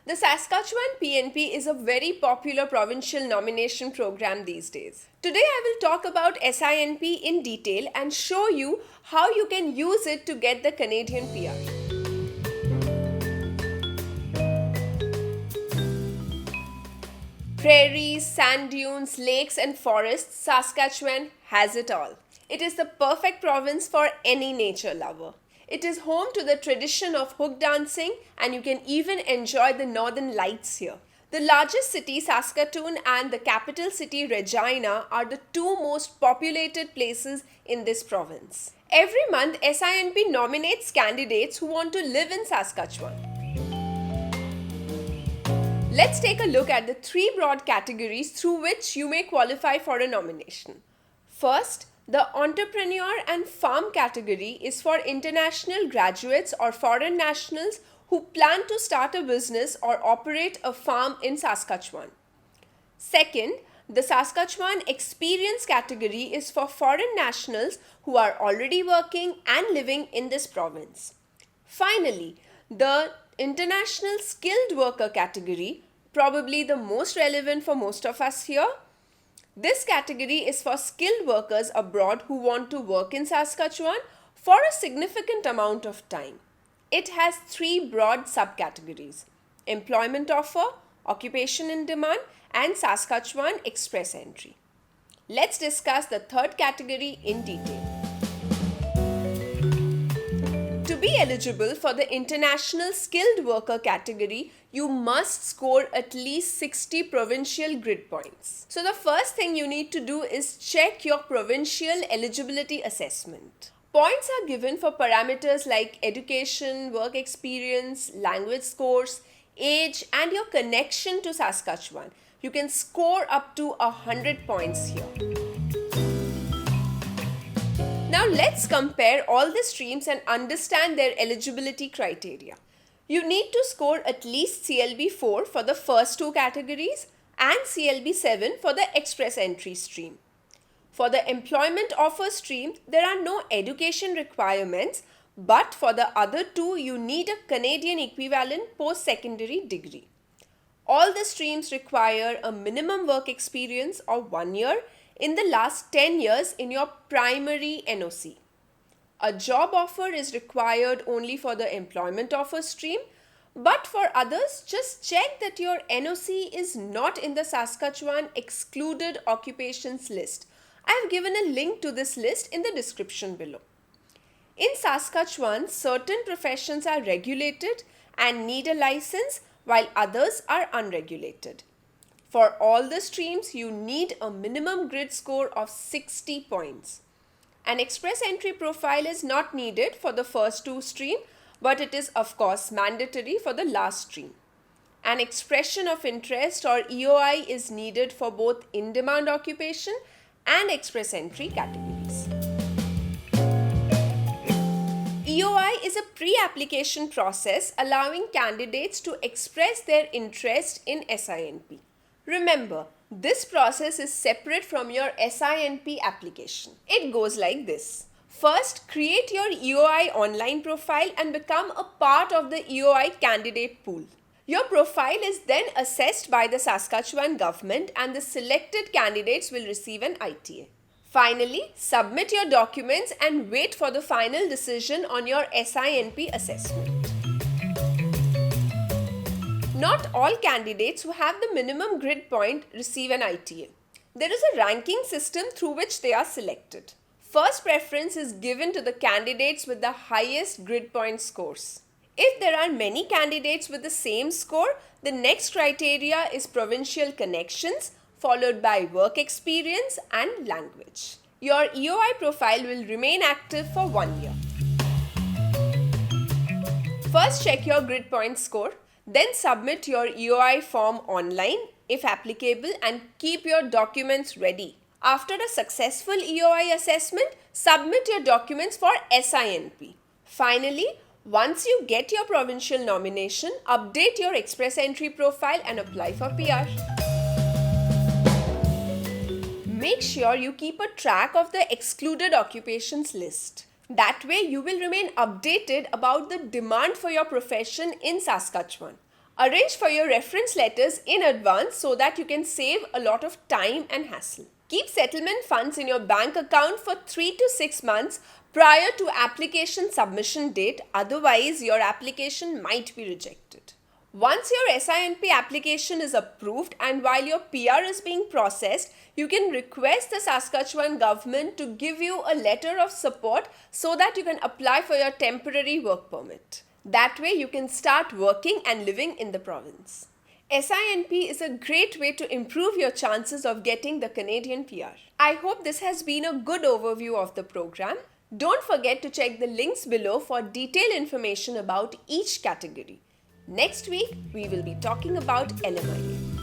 The Saskatchewan PNP is a very popular provincial nomination program these days. Today I will talk about SINP in detail and show you how you can use it to get the Canadian PR. Prairies, sand dunes, lakes and forests, Saskatchewan has it all. It is the perfect province for any nature lover. It is home to the tradition of hook dancing, and you can even enjoy the northern lights here. The largest city, Saskatoon, and the capital city, Regina, are the two most populated places in this province. Every month, SINP nominates candidates who want to live in Saskatchewan. Let's take a look at the three broad categories through which you may qualify for a nomination. First, the entrepreneur and farm category is for international graduates or foreign nationals who plan to start a business or operate a farm in Saskatchewan. Second, the Saskatchewan experience category is for foreign nationals who are already working and living in this province. Finally, the international skilled worker category, probably the most relevant for most of us here. This category is for skilled workers abroad who want to work in Saskatchewan for a significant amount of time. It has three broad subcategories: employment offer, occupation in demand, and Saskatchewan express entry. Let's discuss the third category in detail. To be eligible for the international skilled worker category, you must score at least 60 provincial grid points. So the first thing you need to do is check your provincial eligibility assessment. Points are given for parameters like education, work experience, language scores, age, and your connection to Saskatchewan. You can score up to 100 points here. Now let's compare all the streams and understand their eligibility criteria. You need to score at least CLB 4 for the first two categories and CLB 7 for the express entry stream. For the employment offer stream, there are no education requirements, but for the other two, you need a Canadian equivalent post-secondary degree. All the streams require a minimum work experience of 1 year in the last 10 years in your primary NOC. A job offer is required only for the employment offer stream, but for others, just check that your NOC is not in the Saskatchewan excluded occupations list. I have given a link to this list in the description below. In Saskatchewan, certain professions are regulated and need a license, while others are unregulated. For all the streams, you need a minimum grid score of 60 points. An express entry profile is not needed for the first two streams, but it is of course mandatory for the last stream. An expression of interest or EOI is needed for both in-demand occupation and express entry categories. EOI is a pre-application process allowing candidates to express their interest in SINP. Remember, this process is separate from your SINP application. It goes like this. First, create your EOI online profile and become a part of the EOI candidate pool. Your profile is then assessed by the Saskatchewan government and the selected candidates will receive an ITA. Finally, submit your documents and wait for the final decision on your SINP assessment. Not all candidates who have the minimum grid point receive an ITA. There is a ranking system through which they are selected. First preference is given to the candidates with the highest grid point scores. If there are many candidates with the same score, the next criteria is provincial connections, followed by work experience and language. Your EOI profile will remain active for 1 year. First, check your grid point score. Then submit your EOI form online if applicable and keep your documents ready. After a successful EOI assessment, submit your documents for SINP. Finally, once you get your provincial nomination, update your express entry profile and apply for PR. Make sure you keep a track of the excluded occupations list. That way you will remain updated about the demand for your profession in Saskatchewan. Arrange for your reference letters in advance so that you can save a lot of time and hassle. Keep settlement funds in your bank account for 3 to 6 months prior to application submission date, otherwise your application might be rejected. Once your SINP application is approved and while your PR is being processed, you can request the Saskatchewan government to give you a letter of support so that you can apply for your temporary work permit. That way you can start working and living in the province. SINP is a great way to improve your chances of getting the Canadian PR. I hope this has been a good overview of the program. Don't forget to check the links below for detailed information about each category. Next week, we will be talking about LMIA.